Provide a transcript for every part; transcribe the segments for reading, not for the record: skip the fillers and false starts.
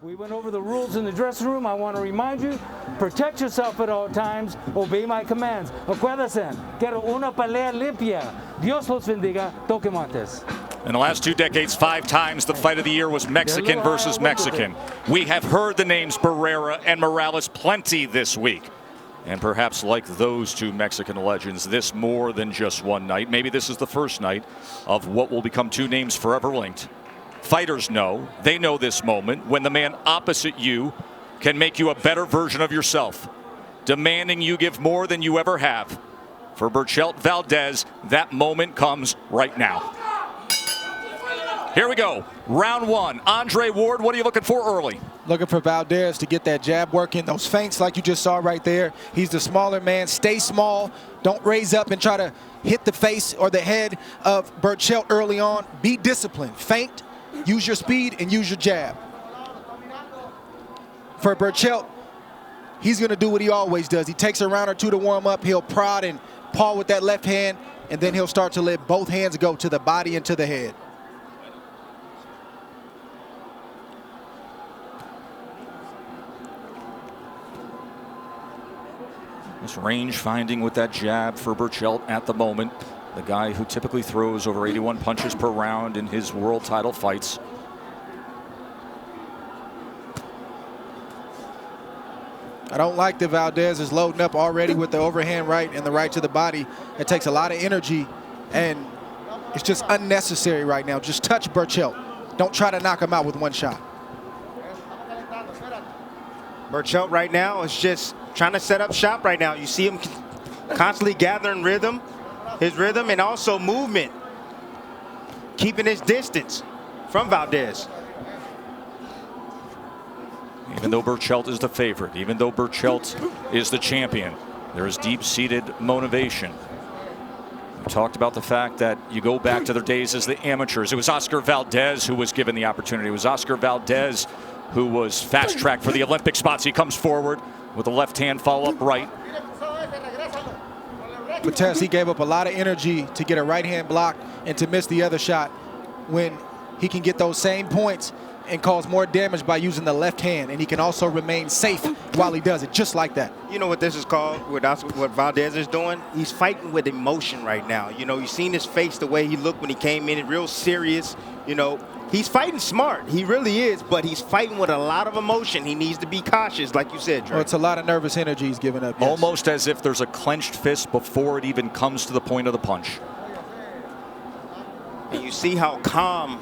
We went over the rules in the dressing room. I want to remind you, protect yourself at all times, obey my commands. Acuérdense, quiero una pelea limpia. Dios los bendiga. Toque Montes. In the last 2 decades, 5 times the fight of the year was Mexican versus Mexican. We have heard the names Barrera and Morales plenty this week. And perhaps like those two Mexican legends, this more than just one night. Maybe this is the first night of what will become 2 names forever linked. Fighters know, they know this moment when the man opposite you can make you a better version of yourself, demanding you give more than you ever have. For Berchelt Valdez, that moment comes right now. Here we go, round 1. Andre Ward, what are you looking for early? Looking for Valdez to get that jab working, those feints like you just saw right there. He's the smaller man. Stay small. Don't raise up and try to hit the face or the head of Berchelt early on. Be disciplined. Feint. Use your speed and use your jab. For Berchelt, he's going to do what he always does. He takes a round or 2 to warm up. He'll prod and paw with that left hand, and then he'll start to let both hands go to the body and to the head. This range finding with that jab for Berchelt at the moment. The guy who typically throws over 81 punches per round in his world title fights. I don't like that Valdez is loading up already with the overhand right and the right to the body. It takes a lot of energy, and it's just unnecessary right now. Just touch Berchelt. Don't try to knock him out with one shot. Berchelt right now is just trying to set up shop right now. You see him constantly gathering rhythm. His rhythm and also movement, keeping his distance from Valdez. Even though Berchelt is the favorite, even though Berchelt is the champion, there is deep-seated motivation. We talked about the fact that you go back to their days as the amateurs. It was Oscar Valdez who was given the opportunity. It was Oscar Valdez who was fast-tracked for the Olympic spots. He comes forward with a left-hand follow-up right. But Tess, he gave up a lot of energy to get a right-hand block and to miss the other shot when he can get those same points and cause more damage by using the left hand, and he can also remain safe while he does it, just like that. You know what this is called, what Valdez is doing? He's fighting with emotion right now. You know, you've seen his face, the way he looked when he came in, real serious. You know, he's fighting smart. He really is, but he's fighting with a lot of emotion. He needs to be cautious, like you said, Dre. Oh, it's a lot of nervous energy he's giving up. Yes. Almost as if there's a clenched fist before it even comes to the point of the punch. And you see how calm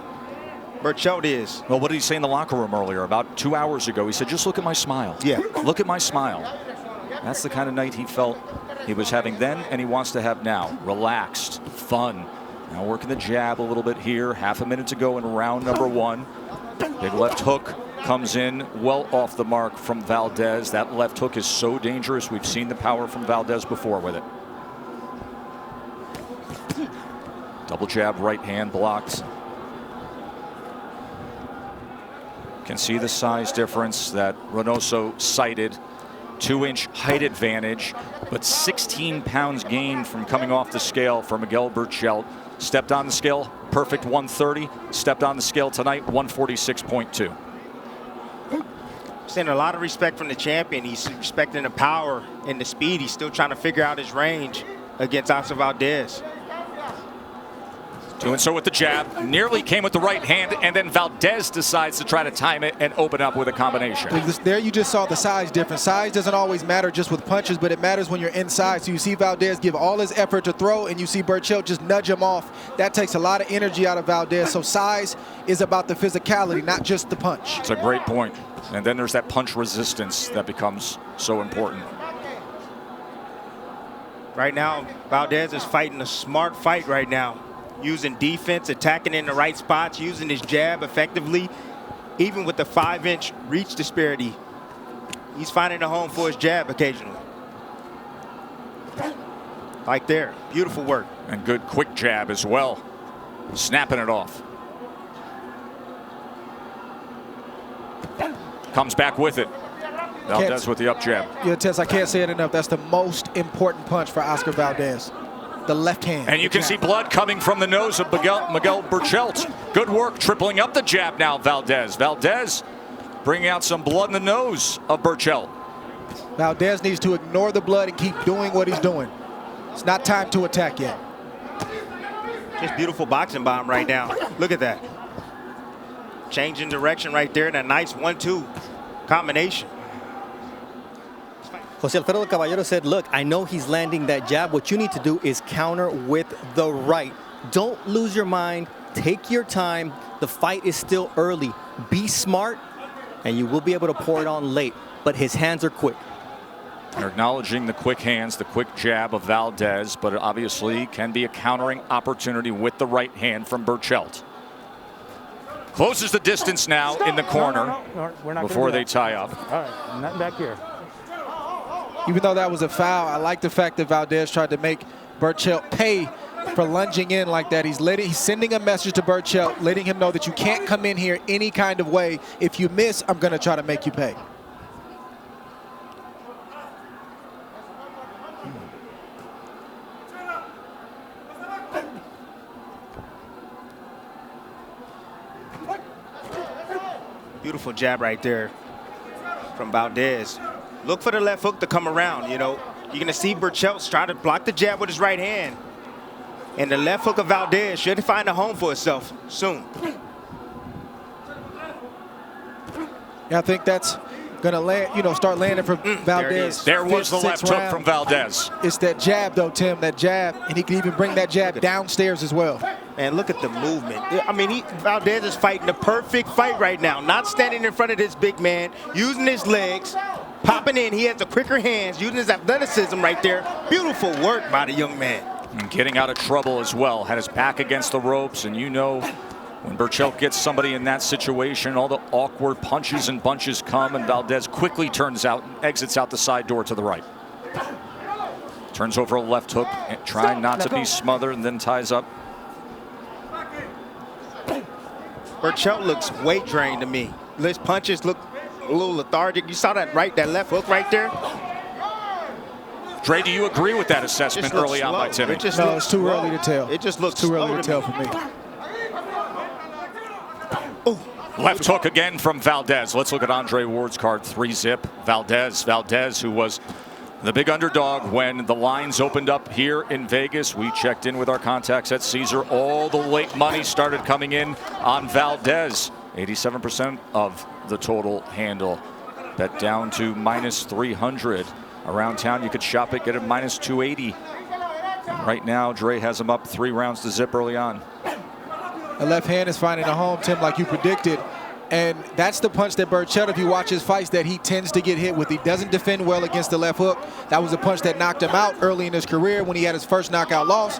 Berchelt is. Well, what did he say in the locker room earlier? About 2 hours ago, he said, just look at my smile. Yeah. Look at my smile. That's the kind of night he felt he was having then and he wants to have now. Relaxed, fun. Now working the jab a little bit here. Half a minute to go in round number 1. Big left hook comes in well off the mark from Valdez. That left hook is so dangerous. We've seen the power from Valdez before with it. Double jab, right hand blocked. Can see the size difference that Reynoso cited. 2-inch height advantage, but 16 pounds gained from coming off the scale for Miguel Berchelt. Stepped on the scale, perfect 130. Stepped on the scale tonight, 146.2. Seeing a lot of respect from the champion. He's respecting the power and the speed. He's still trying to figure out his range against Oscar Valdez. Doing so with the jab, nearly came with the right hand, and then Valdez decides to try to time it and open up with a combination. There you just saw the size difference. Size doesn't always matter just with punches, but it matters when you're inside. So you see Valdez give all his effort to throw, and you see Berchelt just nudge him off. That takes a lot of energy out of Valdez. So size is about the physicality, not just the punch. It's a great point. And then there's that punch resistance that becomes so important. Right now, Valdez is fighting a smart fight right now. Using defense, attacking in the right spots, using his jab effectively. Even with the 5-inch reach disparity, he's finding a home for his jab occasionally. Like there, beautiful work. And good quick jab as well. Snapping it off. Comes back with it. Valdez with the up jab. Yeah, Tess, I can't say it enough. That's the most important punch for Oscar Valdez. The left hand. And you can see blood coming from the nose of Miguel Berchelt. Good work tripling up the jab now, Valdez. Valdez bringing out some blood in the nose of Berchelt. Valdez needs to ignore the blood and keep doing what he's doing. It's not time to attack yet. Just beautiful boxing bomb right now. Look at that. Changing direction right there, and a nice 1-2 combination. Jose Alfredo Caballero said, look, I know he's landing that jab. What you need to do is counter with the right. Don't lose your mind. Take your time. The fight is still early. Be smart, and you will be able to pour it on late. But his hands are quick. They're acknowledging the quick hands, the quick jab of Valdez, but it obviously can be a countering opportunity with the right hand from Berchelt. Closes the distance now in the corner We're not before they tie up. All right, nothing back here. Even though that was a foul, I like the fact that Valdez tried to make Berchelt pay for lunging in like that. He's sending a message to Berchelt, letting him know that you can't come in here any kind of way. If you miss, I'm going to try to make you pay. Beautiful jab right there from Valdez. Look for the left hook to come around, you know. You're going to see Berchelt try to block the jab with his right hand. And the left hook of Valdez should find a home for itself soon. Yeah, I think that's going to land, start landing for Valdez. There was the left hook from Valdez. It's that jab, though, Tim, that jab. And he can even bring that jab downstairs as well. And look at the movement. I mean, Valdez is fighting the perfect fight right now. Not standing in front of this big man, using his legs, popping in. He has the quicker hands, using his athleticism right there. Beautiful work by the young man. And getting out of trouble as well. Had his back against the ropes, and you know when Berchelt gets somebody in that situation, all the awkward punches and bunches come, and Valdez quickly turns out and exits out the side door to the right. Turns over a left hook, trying not to be smothered, and then ties up. Berchelt looks weight drained to me. His punches look a little lethargic. You saw that left hook right there? Dre, do you agree with that assessment early on by Timmy? No, it's too early to tell. It just looks too early to tell for me. Ooh. Left hook again from Valdez. Let's look at Andre Ward's card. 3-zip. Valdez, who was the big underdog when the lines opened up here in Vegas. We checked in with our contacts at Caesar. All the late money started coming in on Valdez. 87% of the total handle. Bet down to -300. Around town, you could shop it, get it -280. And right now, Dre has him up 3 rounds to zip early on. The left hand is finding a home, Tim, like you predicted. And that's the punch that Berchelt, if you watch his fights, that he tends to get hit with. He doesn't defend well against the left hook. That was a punch that knocked him out early in his career when he had his first knockout loss.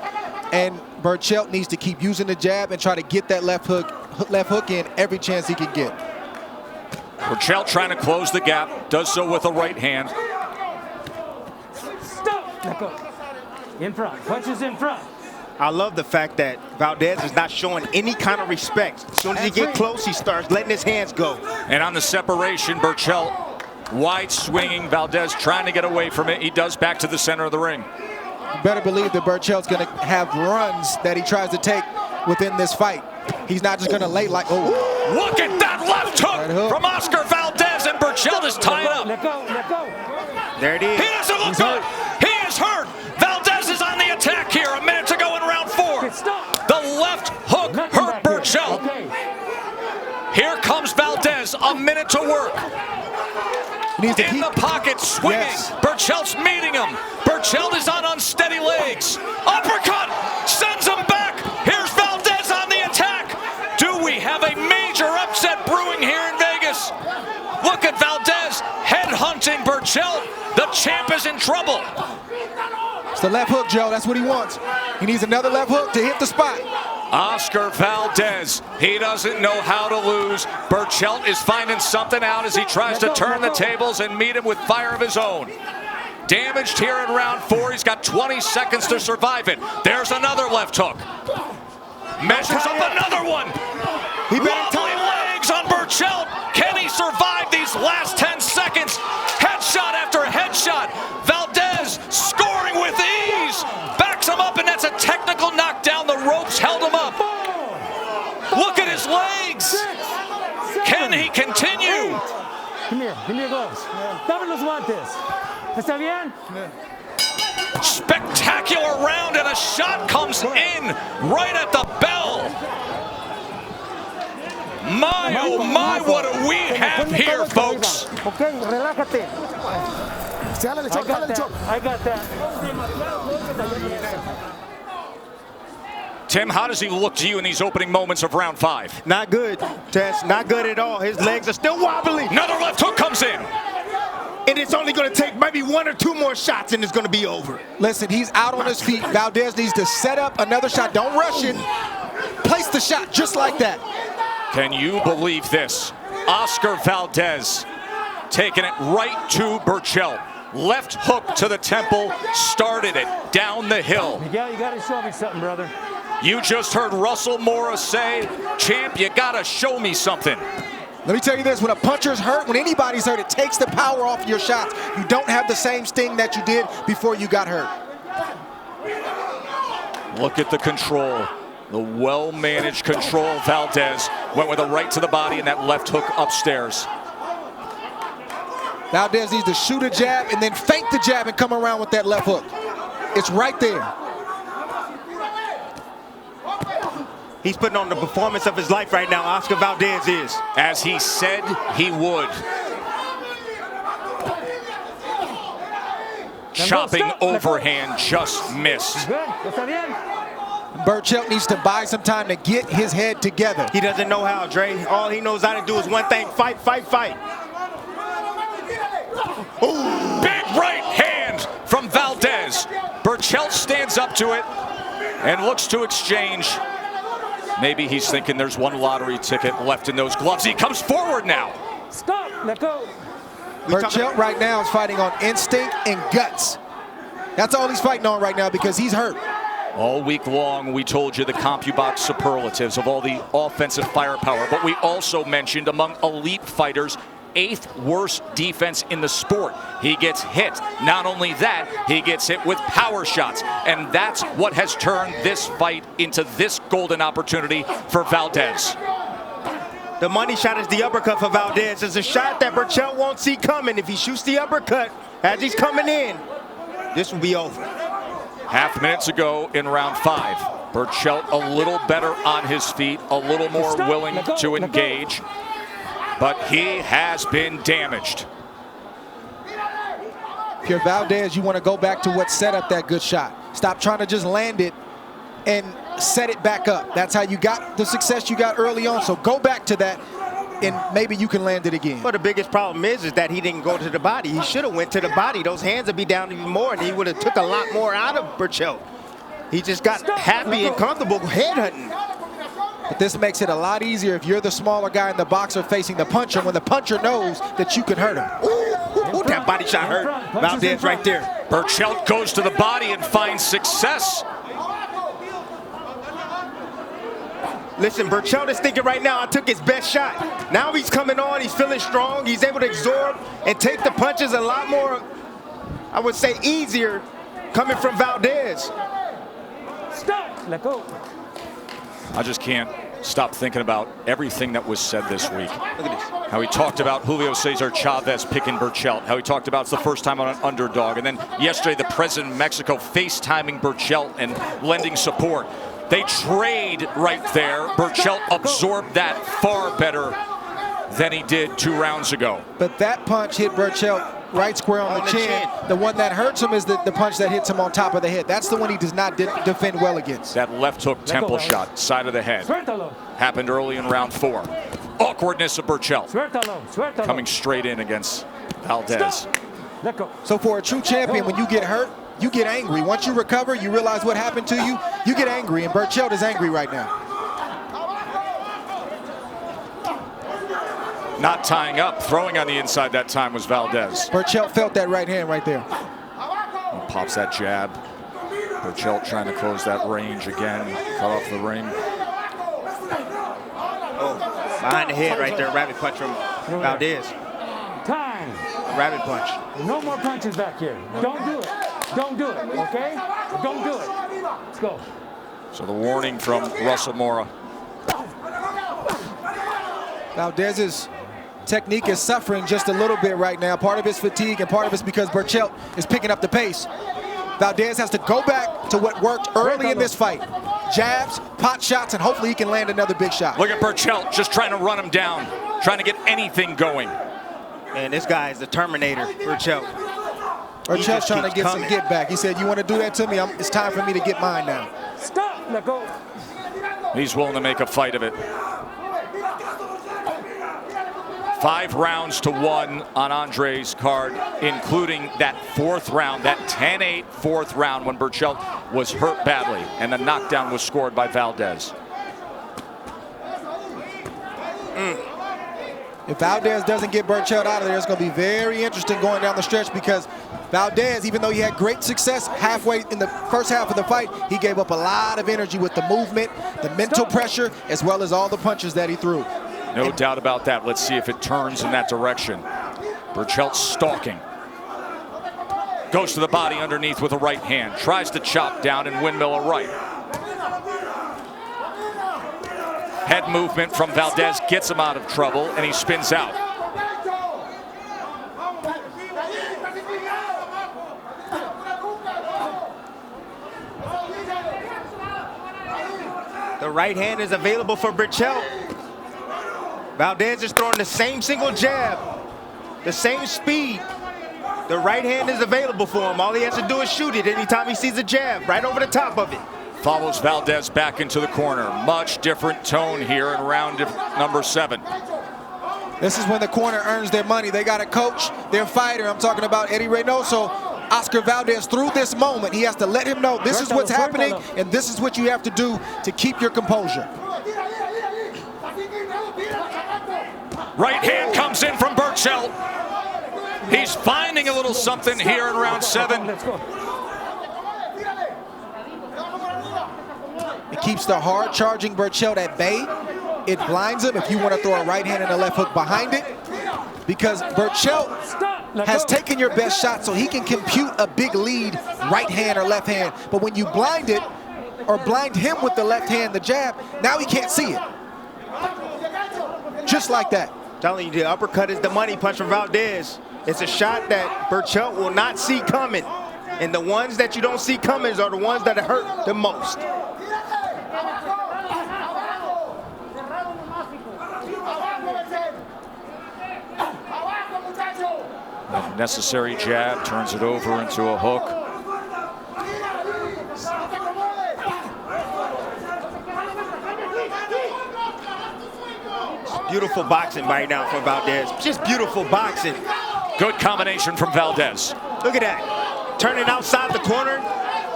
And Berchelt needs to keep using the jab and try to get that left hook in every chance he can get. Berchelt trying to close the gap, does so with a right hand. Stop! In front, punches in front. I love the fact that Valdez is not showing any kind of respect. As soon as he gets close, he starts letting his hands go. And on the separation, Berchelt wide swinging. Valdez trying to get away from it. He does back to the center of the ring. You better believe that Berchelt's going to have runs that he tries to take within this fight. He's not just going to lay like, oh. Look at that left hook from Oscar Valdez, and Berchelt is tied up. Let go. There it is. He doesn't look good. He is hurt. Valdez is on the attack here. A minute to go in round 4. The left hook hurt Berchelt. Here comes Valdez. A minute to work. In the pocket, swinging. Yes. Berchelt's meeting him. Berchelt is on unsteady legs. Uppercut sends him back. Here's Valdez on the attack. Do we have a major upset brewing here in Vegas? Look at Valdez headhunting Berchelt. The champ is in trouble. It's the left hook, Joe. That's what he wants. He needs another left hook to hit the spot. Oscar Valdez, he doesn't know how to lose. Berchelt is finding something out as he tries to turn the tables and meet him with fire of his own. Damaged here in round 4. He's got 20 seconds to survive it. There's another left hook. Measures up another one. Lovely legs on Berchelt. Can he survive these last 10 seconds? Headshot after headshot. Valdez scoring with ease. Backs him up, and that's a technical knockdown. The ropes held him up. Look at his legs. Can he continue? Come here. Give me your gloves. Dame los guantes. ¿Está bien? Spectacular round, and a shot comes in right at the bell. My, oh my, what do we have here, folks? Okay, relájate. I got that. Tim, how does he look to you in these opening moments of round 5? Not good, Tess. Not good at all. His legs are still wobbly. Another left hook comes in. And it's only going to take maybe 1 or 2 more shots, and it's going to be over. Listen, he's out on his feet. Valdez needs to set up another shot. Don't rush it. Place the shot just like that. Can you believe this? Oscar Valdez taking it right to Berchelt. Left hook to the temple, started it down the hill. Miguel, you got to show me something, brother. You just heard Russell Mora say, champ, you got to show me something. Let me tell you this, when a puncher's hurt, when anybody's hurt, it takes the power off your shots. You don't have the same sting that you did before you got hurt. Look at the control. The well-managed control. Valdez went with a right to the body and that left hook upstairs. Valdez needs to shoot a jab and then fake the jab and come around with that left hook. It's right there. He's putting on the performance of his life right now, Oscar Valdez is. As he said he would. Chopping overhand, just missed. Good. ¿Está bien? Berchelt needs to buy some time to get his head together. He doesn't know how, Dre. All he knows how to do is one thing, fight, fight, fight. Ooh. Big right hand from Valdez. Berchelt stands up to it and looks to exchange. Maybe he's thinking there's one lottery ticket left in those gloves. He comes forward now. Stop. Let go. Berchelt right now is fighting on instinct and guts. That's all he's fighting on right now because he's hurt. All week long, we told you the CompuBox superlatives of all the offensive firepower, but we also mentioned among elite fighters, 8th worst defense in the sport. He gets hit. Not only that, he gets hit with power shots. And that's what has turned this fight into this golden opportunity for Valdez. The money shot is the uppercut for Valdez. It's a shot that Berchelt won't see coming. If he shoots the uppercut as he's coming in, this will be over. Half minutes ago in round 5, Berchelt a little better on his feet, a little more willing to engage. But he has been damaged. If you're Valdez, you want to go back to what set up that good shot. Stop trying to just land it and set it back up. That's how you got the success you got early on. So go back to that, and maybe you can land it again. But the biggest problem is that he didn't go to the body. He should have went to the body. Those hands would be down even more, and he would have took a lot more out of Berchelt. He just got happy and comfortable headhunting. But this makes it a lot easier if you're the smaller guy in the boxer facing the puncher, when the puncher knows that you can hurt him. Ooh, that body shot hurt Valdez right there. Berchelt goes to the body and finds success. Listen, Berchelt is thinking right now, I took his best shot. Now he's coming on, he's feeling strong, he's able to absorb and take the punches a lot more, I would say, easier coming from Valdez. Stop. Let go. I just can't stop thinking about everything that was said this week. Look at this. How he talked about Julio Cesar Chavez picking Berchelt. How he talked about it's the first time on an underdog. And then yesterday, the president of Mexico FaceTiming Berchelt and lending support. They trade right there. Berchelt absorbed that far better than he did 2 rounds ago. But that punch hit Berchelt right square on the chin. The one that hurts him is the punch that hits him on top of the head. That's the one he does not defend well against. That left hook temple shot, side of the head, happened early in round 4. Awkwardness of Berchelt coming straight in against Valdez. Let go. So for a true champion, when you get hurt, you get angry. Once you recover, you realize what happened to you, you get angry, and Berchelt is angry right now. Not tying up, throwing on the inside that time was Valdez. Berchelt felt that right hand right there. He pops that jab. Berchelt trying to close that range again, cut off the ring. Oh, behind the head right there, rabbit punch from Valdez. Time. Rabbit punch. No more punches back here. Don't do it. Don't do it, okay? Don't do it. Let's go. So the warning from Russell Mora. Valdez is technique is suffering just a little bit right now. Part of it's fatigue and part of it's because Berchelt is picking up the pace. Valdez has to go back to what worked early in this fight. Jabs, pot shots, and hopefully he can land another big shot. Look at Berchelt just trying to run him down, trying to get anything going. Man, this guy is the Terminator, Berchelt. Berchelt's trying to get some get back. He said, you want to do that to me? It's time for me to get mine now. Stop, let go. He's willing to make a fight of it. 5 rounds to 1 on Andre's card, including that 4th round, that 10-8 4th round when Berchelt was hurt badly, and the knockdown was scored by Valdez. If Valdez doesn't get Berchelt out of there, it's going to be very interesting going down the stretch, because Valdez, even though he had great success halfway in the first half of the fight, he gave up a lot of energy with the movement, the mental pressure, as well as all the punches that he threw. No doubt about that. Let's see if it turns in that direction. Berchelt stalking. Goes to the body underneath with a right hand. Tries to chop down and windmill a right. Head movement from Valdez gets him out of trouble, and he spins out. The right hand is available for Berchelt. Valdez is throwing the same single jab, the same speed. The right hand is available for him. All he has to do is shoot it anytime he sees a jab, right over the top of it. Follows Valdez back into the corner. Much different tone here in round number 7. This is when the corner earns their money. They got a coach, their fighter. I'm talking about Eddie Reynoso. Oscar Valdez, through this moment, he has to let him know this is what's happening, and this is what you have to do to keep your composure. Right hand comes in from Berchelt. He's finding a little something here in round 7. It keeps the hard charging Berchelt at bay. It blinds him if you want to throw a right hand and a left hook behind it, because Berchelt has taken your best shot so he can compute a big lead, right hand or left hand. But when you blind it or blind him with the left hand, the jab, now he can't see it. Just like that. Telling you, the uppercut is the money punch from Valdez. It's a shot that Berchelt will not see coming. And the ones that you don't see coming are the ones that hurt the most. That necessary jab turns it over into a hook. Beautiful boxing right now from Valdez. Just beautiful boxing. Good combination from Valdez. Look at that. Turning outside the corner.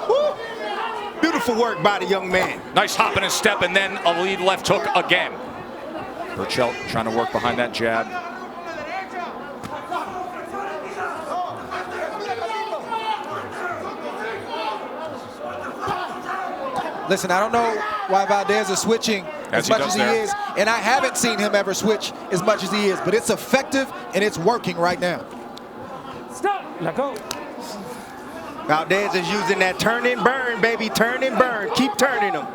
Woo. Beautiful work by the young man. Nice hop in his step, and then a lead left hook again. Berchelt trying to work behind that jab. Listen, I don't know why Valdez is switching as much as he is, and I haven't seen him ever switch as much as he is, but it's effective and it's working right now. Stop, let go. Valdez is using that turn and burn, baby. Turn and burn. Keep turning him.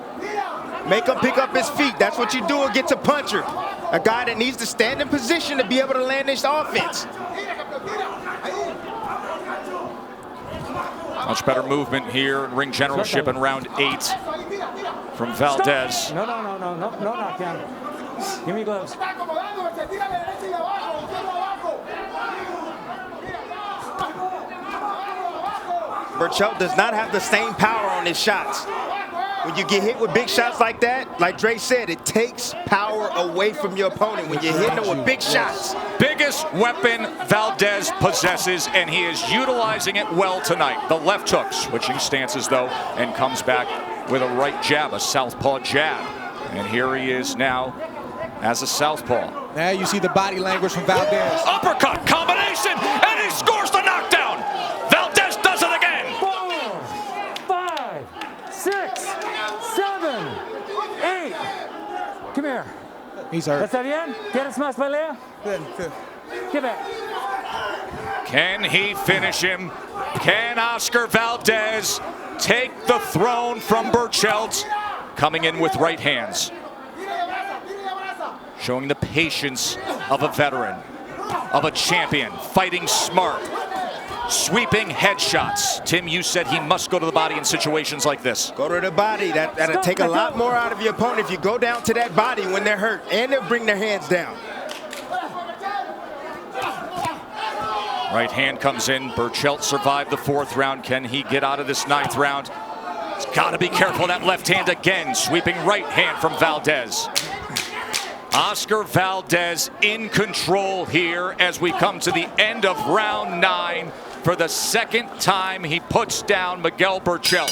Make him pick up his feet. That's what you do against a puncher. A guy that needs to stand in position to be able to land this offense. Much better movement here in ring generalship in round 8 from Valdez. Stop. No knockdown. Give me gloves. Berchelt does not have the same power on his shots. When you get hit with big shots like that, like Dre said, it takes power away from your opponent when you're hitting them with big shots. Biggest weapon Valdez possesses, and he is utilizing it well tonight. The left hook, switching stances though, and comes back with a right jab, a southpaw jab. And here he is now as a southpaw. Now you see the body language from Valdez. Uppercut combination, and he scores the knockdown. Valdez does it again. 4, 5, 6, 7, 8. Come here. He's hurt. ¿Está bien? ¿Quieres más pelea? Get back. Can he finish him? Can Oscar Valdez take the throne from Berchelt? Coming in with right hands. Showing the patience of a veteran, of a champion, fighting smart, sweeping headshots. Tim, you said he must go to the body in situations like this. Go to the body. That'll take a lot more out of your opponent if you go down to that body when they're hurt, and they'll bring their hands down. Right hand comes in. Berchelt survived the 4th round. Can he get out of this 9th round? He's got to be careful. That left hand again. Sweeping right hand from Valdez. Oscar Valdez in control here as we come to the end of round 9. For the 2nd time, he puts down Miguel Berchelt.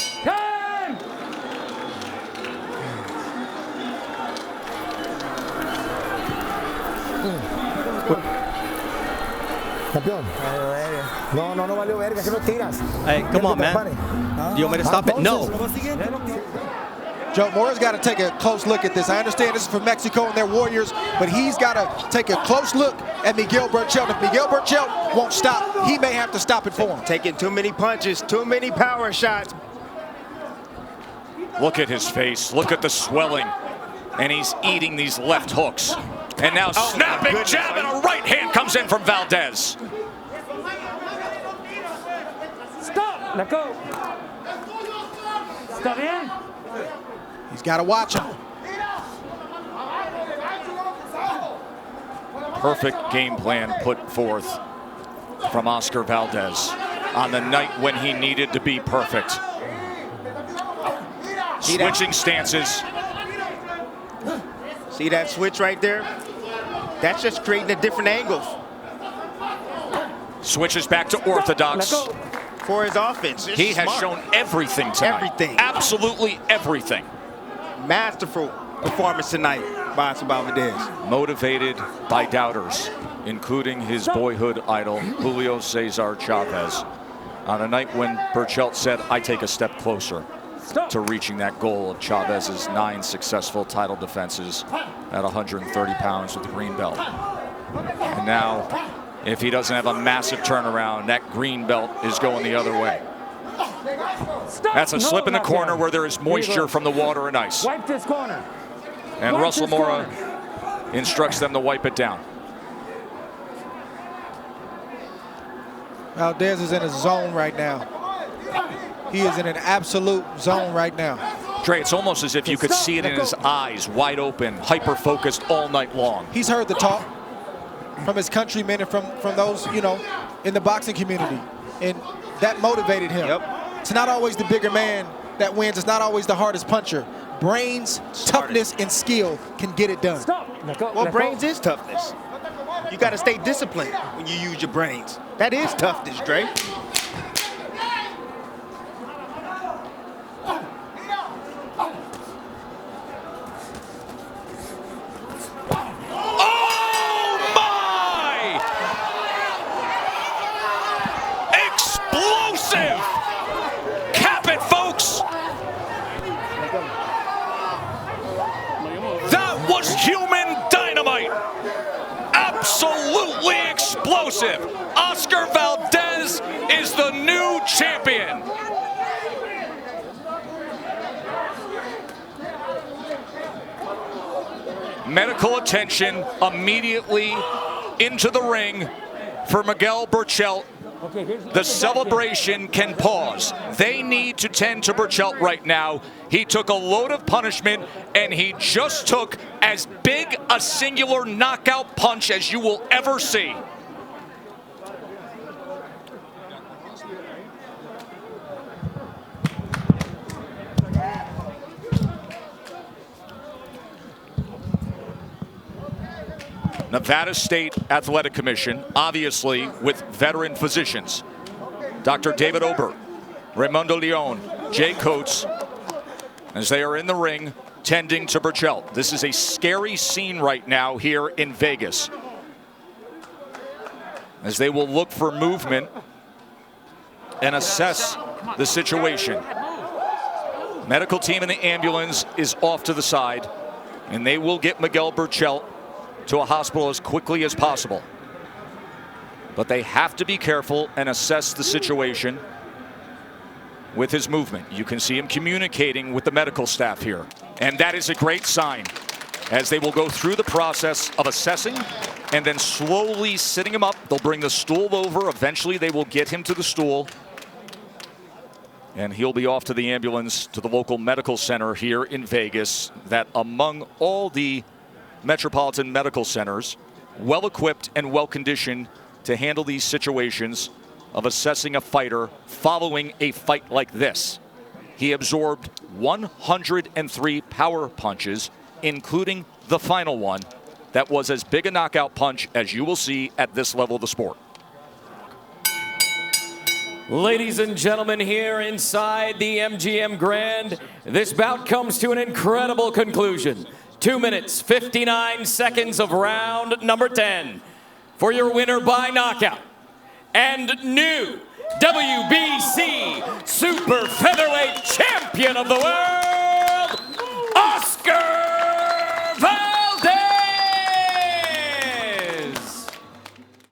Campeón. No valió verga, que no tiras. Hey, come on, man. You want me to stop it? No. Joe Mora's got to take a close look at this. I understand this is for Mexico and their Warriors, but he's got to take a close look at Miguel Berchelt. If Miguel Berchelt won't stop, he may have to stop it for him. Taking too many punches, too many power shots. Look at his face. Look at the swelling. And he's eating these left hooks. And now snapping jab and a right hand comes in from Valdez. Stop. Let go. Está bien. He's got to watch him. Perfect game plan put forth from Oscar Valdez on the night when he needed to be perfect. Switching stances. See that switch right there? That's just creating a different angle Switches back to orthodox. for his offense. It's He has smart. shown everything tonight. Everything. Absolutely everything. Masterful performance tonight by Oscar Valdez. Motivated by doubters, including his boyhood idol, Julio Cesar Chavez, on a night when Berchelt said, I take a step closer to reaching that goal of Chavez's 9 successful title defenses at 130 pounds with the green belt. And now, if he doesn't have a massive turnaround, that green belt is going the other way. That's a slip in the corner where there is moisture from the water and ice. Wipe this corner. And Wipe Russell this Mora corner. instructs them to wipe it down. Valdez is in a zone right now. He is in an absolute zone right now. Dre, it's almost as if you could see it in his eyes, wide open, hyper-focused all night long. He's heard the talk from his countrymen and from those, you know, in the boxing community. And that motivated him. Yep. It's not always the bigger man that wins. It's not always the hardest puncher. Brains, toughness, and skill can get it done. Stop. Let go. Well, Let brains go. is toughness. You got to stay disciplined when you use your brains. That is toughness, Dre. Oh my! Explosive! Cap it, folks! That was human dynamite! Absolutely explosive! Oscar Valdez is the new champion! Medical attention immediately into the ring for Miguel Berchelt. Okay, here's The celebration can pause. They need to tend to Berchelt right now. He took a load of punishment, and he just took as big a singular knockout punch as you will ever see. Nevada State Athletic Commission, obviously with veteran physicians. Dr. David Ober, Raimundo Leon, Jay Coates, as they are in the ring tending to Berchelt. This is a scary scene right now here in Vegas, as they will look for movement and assess the situation. Medical team in the ambulance is off to the side, and they will get Miguel Berchelt to a hospital as quickly as possible. But they have to be careful and assess the situation with his movement. You can see him communicating with the medical staff here. And that is a great sign, as they will go through the process of assessing and then slowly sitting him up. They'll bring the stool over. Eventually, they will get him to the stool. And he'll be off to the ambulance to the local medical center here in Vegas, that among all the metropolitan medical centers, well-equipped and well-conditioned to handle these situations of assessing a fighter following a fight like this. He absorbed 103 power punches, including the final one. That was as big a knockout punch as you will see at this level of the sport. Ladies and gentlemen, here inside the MGM Grand, this bout comes to an incredible conclusion. 2 minutes, 59 seconds of round number 10. For your winner by knockout and new WBC Super Featherweight Champion of the World,